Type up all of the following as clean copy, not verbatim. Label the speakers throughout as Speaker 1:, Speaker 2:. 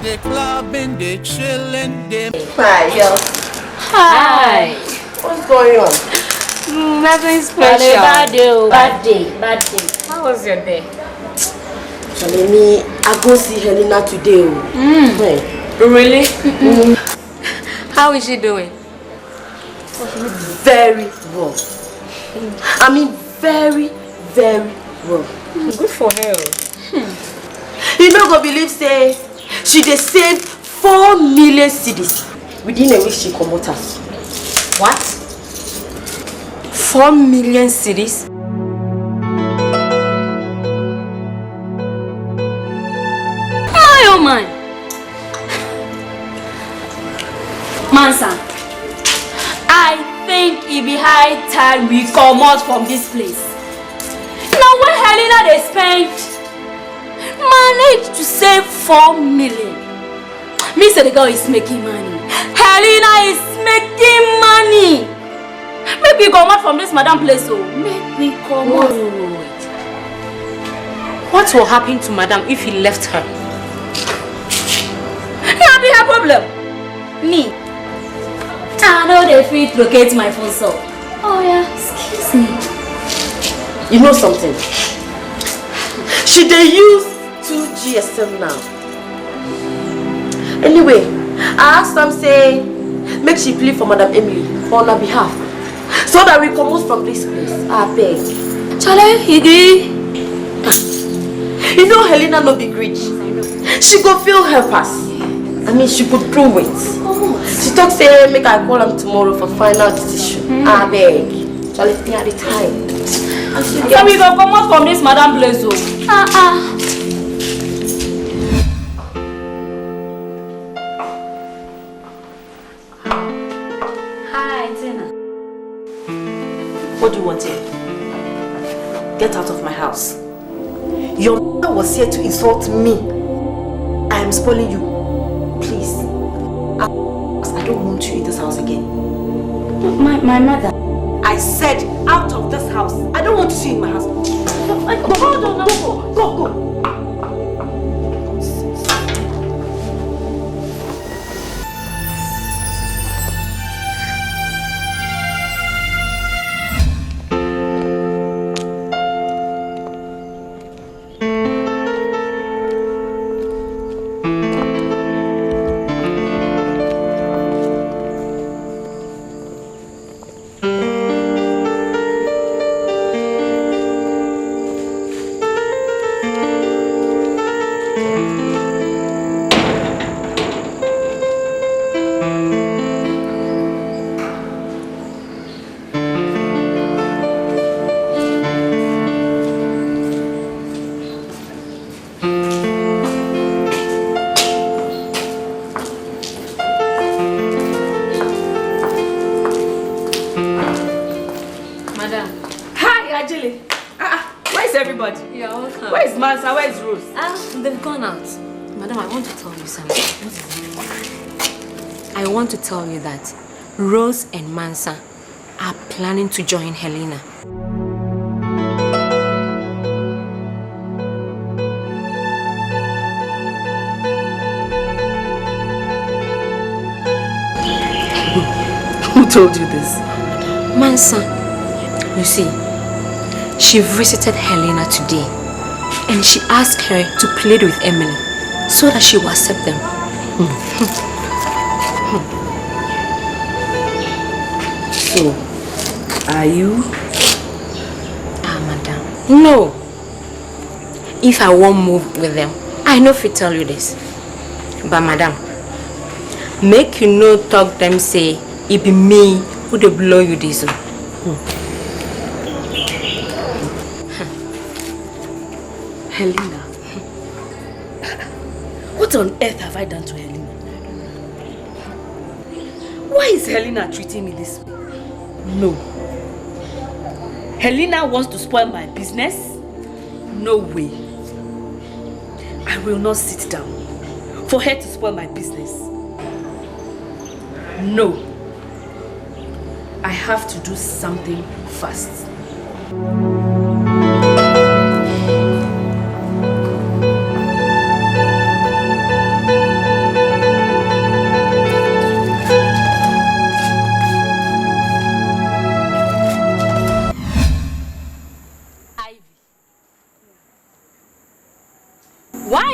Speaker 1: they clubbing, they chilling, they...
Speaker 2: Hi, girls.
Speaker 3: Hi.
Speaker 2: What's going on?
Speaker 3: Nothing special.
Speaker 2: Bad day.
Speaker 3: How was your day?
Speaker 2: Shalini, I go see Helena today.
Speaker 3: Really? How is she doing?
Speaker 2: Very well. I mean, very, very well.
Speaker 3: Good for her.
Speaker 2: You no go believe say she dey save 4 million cedis within a week she comot us.
Speaker 3: What? 4 million cedis? My oh my! Mansa, I think it be high time we come out from this place. Now when Helena they spent managed to save 4 million. Me say the girl is making money. Helena is making money. Make we come out from this madam place, oh. Make we come out. What will happen to madam if he left her? That be her problem. Me. I know they fit locate my phone so. Oh yeah, excuse me.
Speaker 2: You know something? She dey use 2 GSM now. Anyway, I asked them say make she plead for Madam Emily on her behalf so that we come out from this place. I beg.
Speaker 3: Chale, Higi.
Speaker 2: You know Helena no be greedy. She go feel help us. I mean she could do it. She talk say make I call them tomorrow for final decision. I beg. Chale, think at the time.
Speaker 3: So we go come out from this madam place, oh. Hi, Tina.
Speaker 2: What do you want here? Get out of my house. Your mother was here to insult me. I am spoiling you. Please. I don't want you in this house again.
Speaker 3: My mother.
Speaker 2: I said out of this house. I don't want to see you in my house. Hold on, go. Where's Rose?
Speaker 3: They've gone out. Madam, I want to tell you something. I want to tell you that Rose and Mansa are planning to join Helena.
Speaker 2: Who told you this?
Speaker 3: Mansa. You see, she visited Helena today. And she asked her to plead with Emily so that she will accept them.
Speaker 2: So, are you?
Speaker 3: Madam. No. If I won't move with them, I know if I tell you this. But madam, make you no talk them say it be me who they blow you this.
Speaker 2: Helena. What on earth have I done to Helena? Why is Helena treating me this way? No. Helena wants to spoil my business? No way. I will not sit down for her to spoil my business. No. I have to do something fast.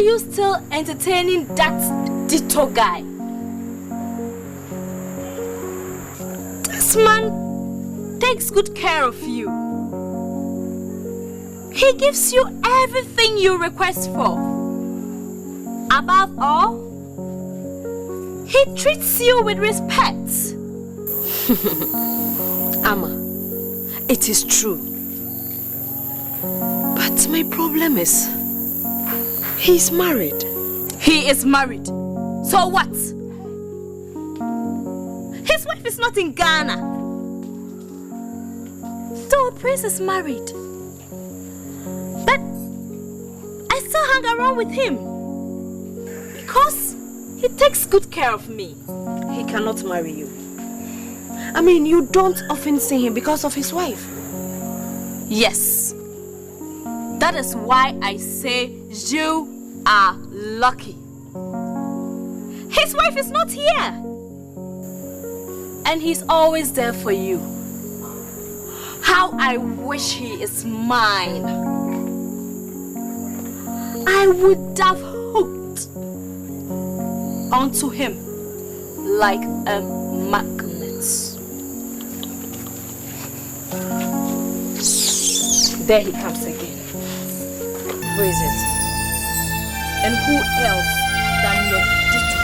Speaker 3: are you still entertaining that ditto guy? This man takes good care of you. He gives you everything you request for. Above all, he treats you with respect.
Speaker 2: Ama, it is true. But my problem is, he's married.
Speaker 3: He is married. So what? His wife is not in Ghana. So Prince is married. But I still hang around with him because he takes good care of me.
Speaker 2: He cannot marry you. I mean, you don't often see him because of his wife.
Speaker 3: Yes. That is why I say you are lucky. His wife is not here. And he's always there for you. How I wish he is mine. I would have hooked onto him like a magnet.
Speaker 2: There he comes again. Who is it?
Speaker 3: And who else than your ditto?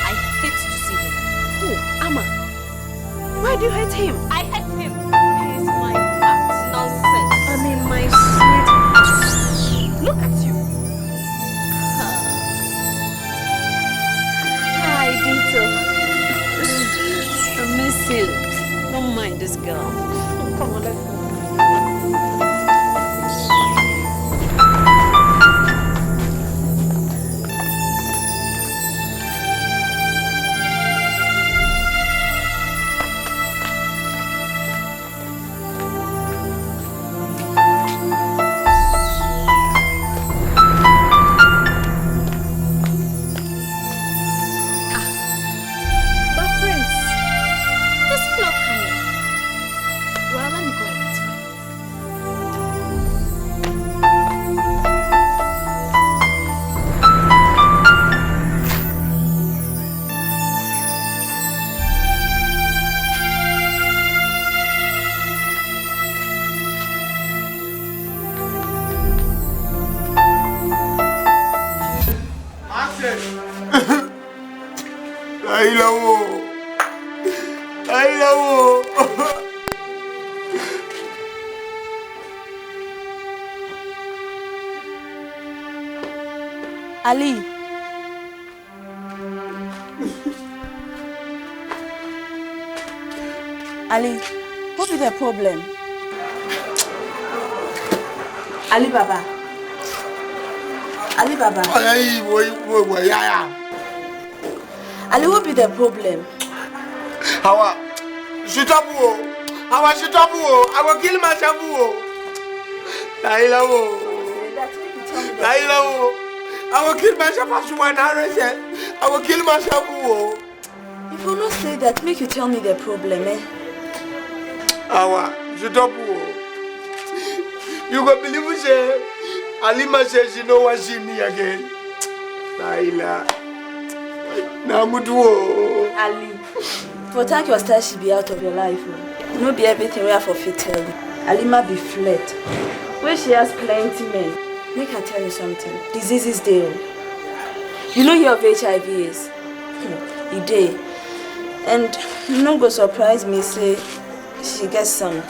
Speaker 3: I hate to see him.
Speaker 2: Who? Ama. Why do you hate him?
Speaker 3: I hate him. He is my nonsense.
Speaker 2: I mean, my sweet.
Speaker 3: Look at you.
Speaker 2: Hi, Dito.
Speaker 3: I miss you.
Speaker 2: Don't mind this girl. Come on, let's go. Ali. Ali, what is the problem? Ali Baba. Ali Baba. Ali, what be the problem?
Speaker 4: Hawa, shitabu. Hawa shitabu. I will kill myself. Laila wo. Laila wo. I will kill myself as one arrest. I will kill myself.
Speaker 2: If you not say that, make you tell me the problem, eh?
Speaker 4: Hawa, shitabu. You go believe me, say Alima says you know what see me again. Laila. Namudu.
Speaker 2: Ali, for time your star should be out of your life. No be everything we have for fatal. Alima be fled. Where she has plenty men. Make her tell you something. Disease is there. You know your HIV is. It day. And you no go surprise me say she gets some.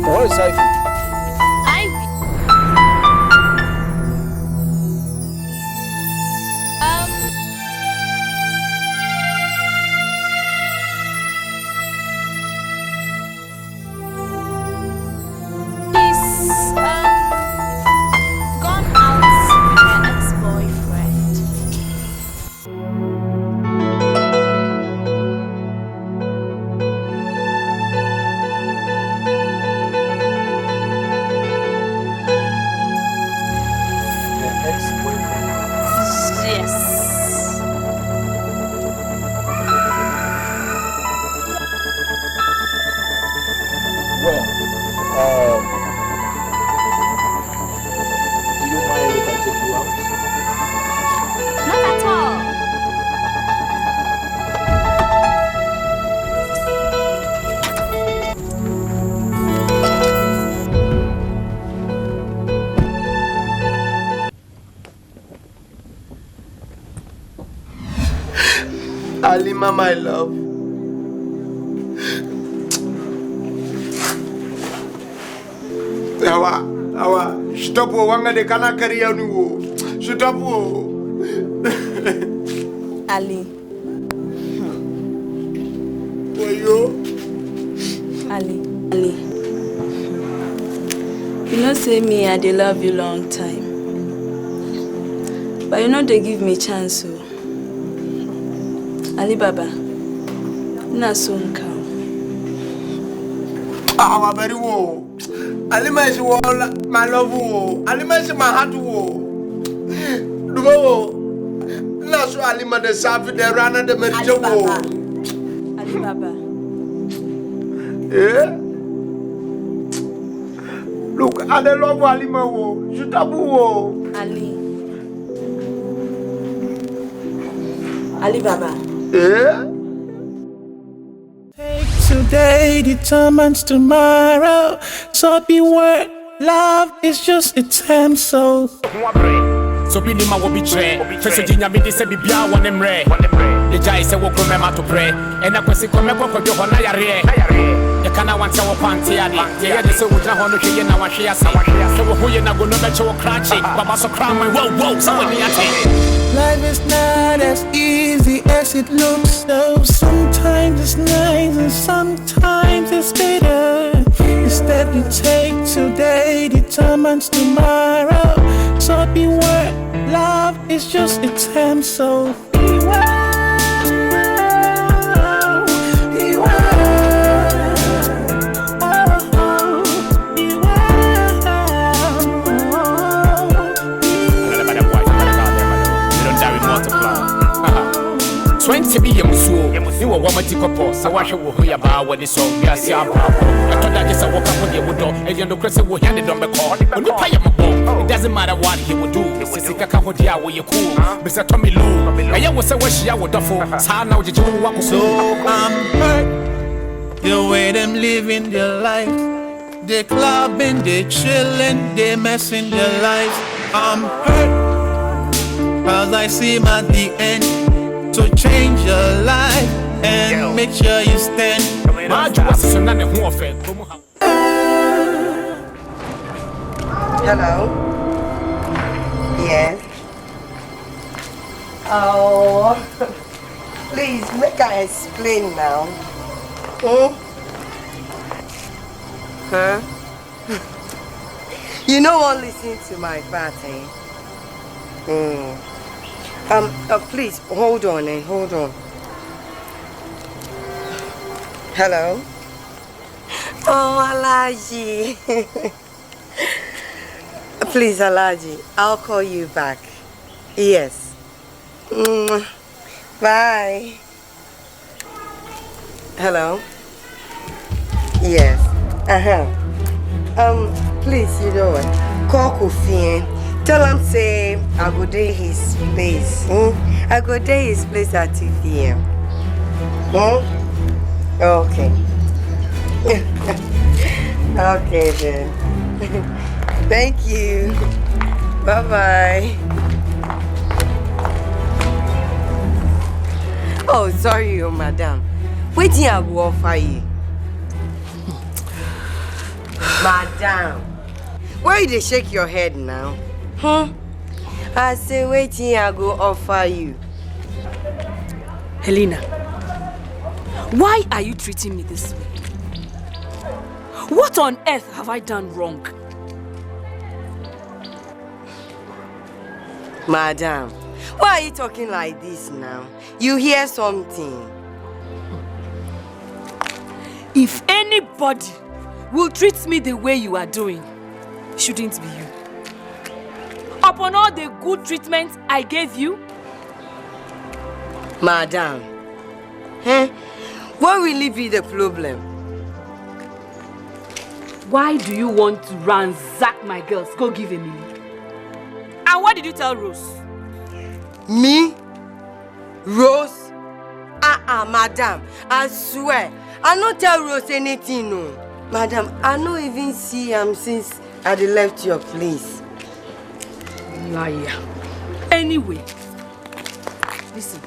Speaker 5: What is Ivy?
Speaker 3: Gone out with her ex-boyfriend. Yes.
Speaker 5: Well, do you mind if I take you out?
Speaker 3: Not at all.
Speaker 4: Alima, my love. Awa, stop wanga de kana kariya ni wo. Stop wo.
Speaker 6: Ali.
Speaker 4: Oyo.
Speaker 6: Ali. You know say me, I dey love you long time. But you know they give me chance so. Ali Baba. Na soon come.
Speaker 4: Awa very wo. Alima is wo my love wo. Alima is my heart wo. Dumo. Na so Alima de safi de rana de merije wo.
Speaker 6: Ali Baba.
Speaker 4: Eh? Look, I don't love Alima wo. Shutabu wo.
Speaker 6: Ali Baba.
Speaker 4: Eh?
Speaker 1: Take today determines tomorrow. So beware, love is just a time so.
Speaker 7: So be the man will betray. First of Jinya, me say be bia one them re. The jai say walk from to pray. And I kwesi come up with your hona yare. You can't want to panty adi. Yeah, they say we don't want to hear na wa share say. So who you na go no bet you cratchy. Baba so cram whoa. So when you
Speaker 1: Life is not as easy as it looks. So sometimes it's nice and sometimes it's bitter. Instead you take today determines tomorrow. So beware, love is just a time so. Beware.
Speaker 7: Twenty be a musuo. You were one ticopo, so wash your who ya bow when it's so gas. I thought that just a walk up with your window, and you know, Chris will hand it on the call. When you pay him a ball, it doesn't matter what he will do. Sissika Kahodia, where you cool. Mr. Tommy Lou, and you was a wish I would duffel. How now did you walk
Speaker 1: So I'm hurt the way them living their life. They clubbing, they chilling, they messing their lives. I'm hurt cause I see them at the end. So change your life and make sure you stand.
Speaker 8: Hello? Yes? Oh, please make I explain now. Huh? You know what, listen to my party. Please, hold on. Hello? Oh, Alaji. Please, Alaji, I'll call you back. Yes. Bye. Hello? Yes. Please, you know what? Call Kofi. Tell him say I go to his place. I go to his place at 2 p.m. Okay. Okay then. Thank you. Bye-bye. Oh, sorry, madam. Wait till I go offer you. Madam, why you dey shake your head now? I say waiting, I go offer you.
Speaker 3: Helena, why are you treating me this way? What on earth have I done wrong?
Speaker 8: Madam, why are you talking like this now? You hear something?
Speaker 3: If anybody will treat me the way you are doing, it shouldn't be you. Upon all the good treatment I gave you?
Speaker 8: Madam, what will it be the problem?
Speaker 3: Why do you want to ransack my girls? Go give a million. And what did you tell Rose?
Speaker 8: Me? Rose? Madam, I swear, I not tell Rose anything, no. Madam, I not even see him since I left your place.
Speaker 3: Liar. Anyway, listen,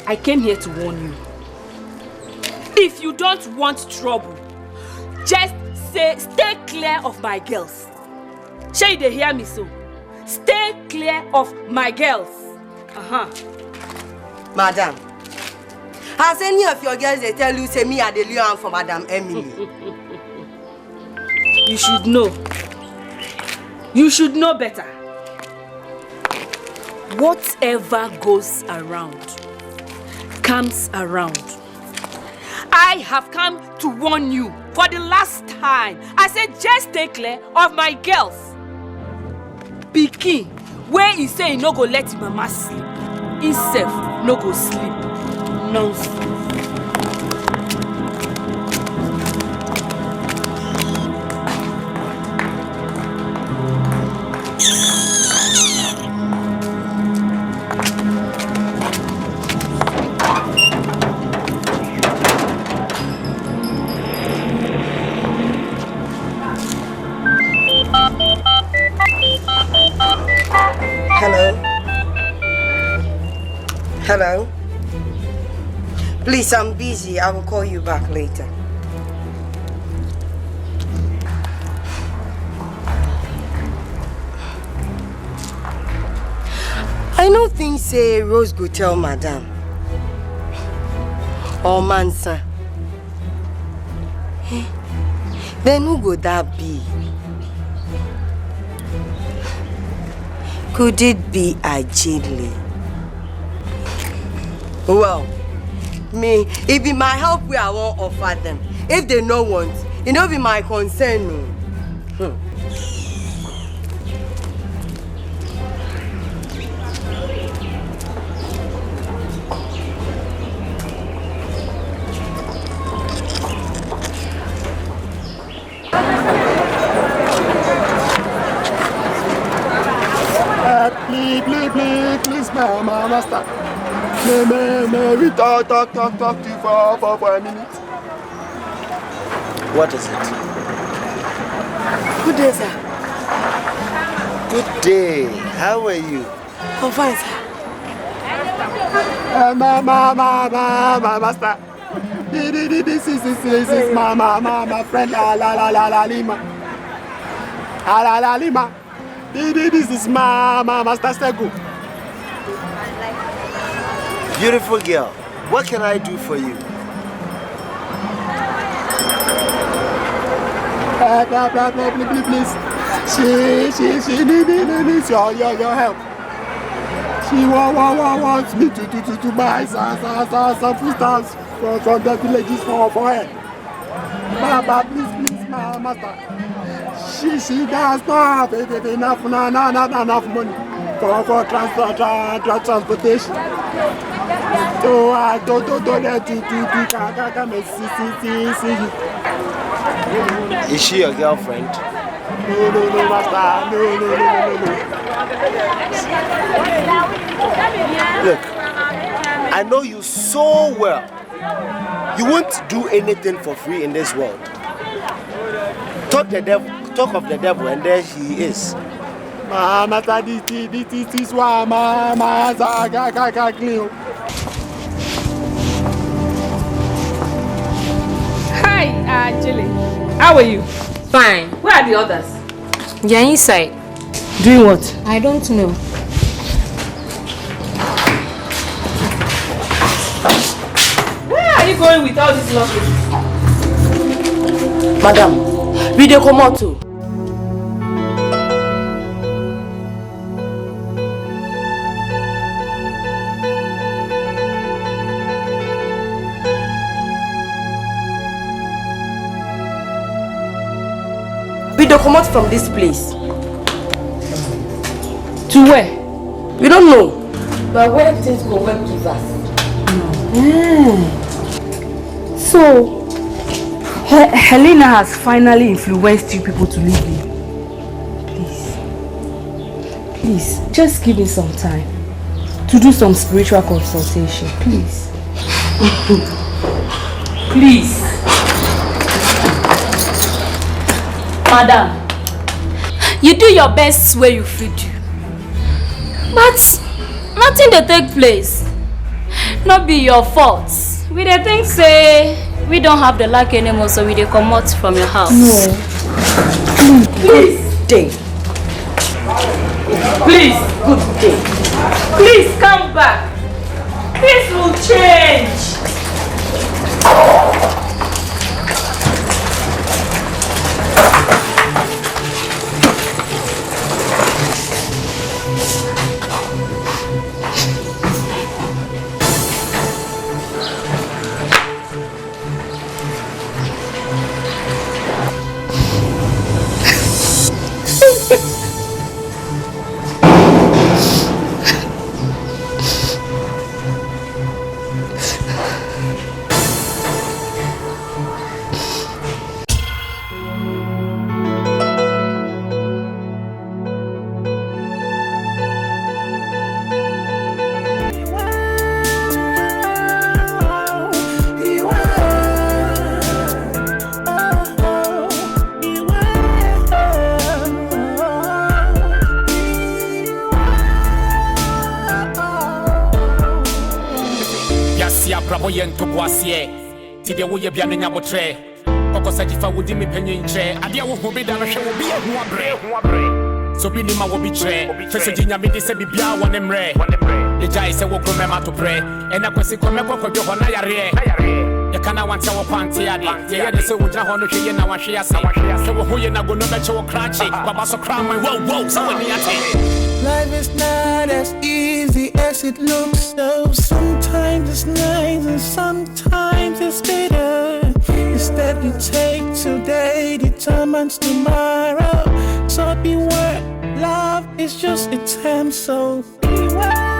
Speaker 3: I came here to warn you. If you don't want trouble, just say, stay clear of my girls. Shall they hear me so? Stay clear of my girls.
Speaker 8: Madam, has any of your girls they tell you say me are the Leon for Madam Emily?
Speaker 3: You should know. You should know better. Whatever goes around comes around. I have come to warn you for the last time. I said just stay clear of my girls. Pikin, where he say he no go let him mama sleep, himself no go sleep. Nonsense.
Speaker 8: Hello? Please, I'm busy. I will call you back later. I don't think say Rose go tell Madam. Or Mansa. Then who go that be? Could it be AGYA? Well, me, it be my help where I won't offer them. If they no want, it no be my concern. No.
Speaker 4: Please, my master. We talk to you for a minute.
Speaker 5: What is it?
Speaker 8: Good day, sir.
Speaker 5: Good day. How are you?
Speaker 8: I'm fine, sir.
Speaker 4: Master. This is my friend Lima. Lima. This is my Master Segu.
Speaker 5: Beautiful girl. What can I do for you?
Speaker 4: Please. She needs your help. She wants me to buy some food stamps from the villages for her. But please, my master. She does not have enough money for transportation. So I don't let you come and see you.
Speaker 5: Is she your girlfriend?
Speaker 4: No, master. No.
Speaker 5: Look, I know you so well. You won't do anything for free in this world. Talk of the devil, and there he is.
Speaker 4: Master, this is why my hands are clean.
Speaker 3: Hi, AGYA. How are you? Fine. Where are the others?
Speaker 9: They're inside.
Speaker 8: Doing what?
Speaker 9: I don't know.
Speaker 3: Where are you going with all these luggage?
Speaker 2: Madam, we dey comot too. We dey comot from this place.
Speaker 8: To where?
Speaker 2: We don't know. But where things go well give us.
Speaker 8: So, Helena has finally influenced you people to leave me. Please, just give me some time to do some spiritual consultation, please. Please.
Speaker 3: Madam, you do your best where you fit do. But nothing dey take place. Not be your fault. We dey think say we don't have the luck anymore, so we dey comot from your house.
Speaker 8: No.
Speaker 2: Please, stay.
Speaker 3: Please, good day. Please come back. This will change.
Speaker 7: Yen to Boisier, Tidia Woya Biana Botre, Okosajifa would me penny chair, Adia will be done, she will be a Huabre. So Binima will betray, Fesajina Midi Sebia one emre, the Jai said, will come to pray, and I can see Comeko for Johana. You cannot want our panty, the other so would not honor she and now she has so who you not going to bet your cratchy, Baba so cram, whoa, someone.
Speaker 1: Life is not as easy as it looks, so sometimes it's nice and sometimes it's bitter. The step you take today determines tomorrow. So beware, love is just a time, so beware.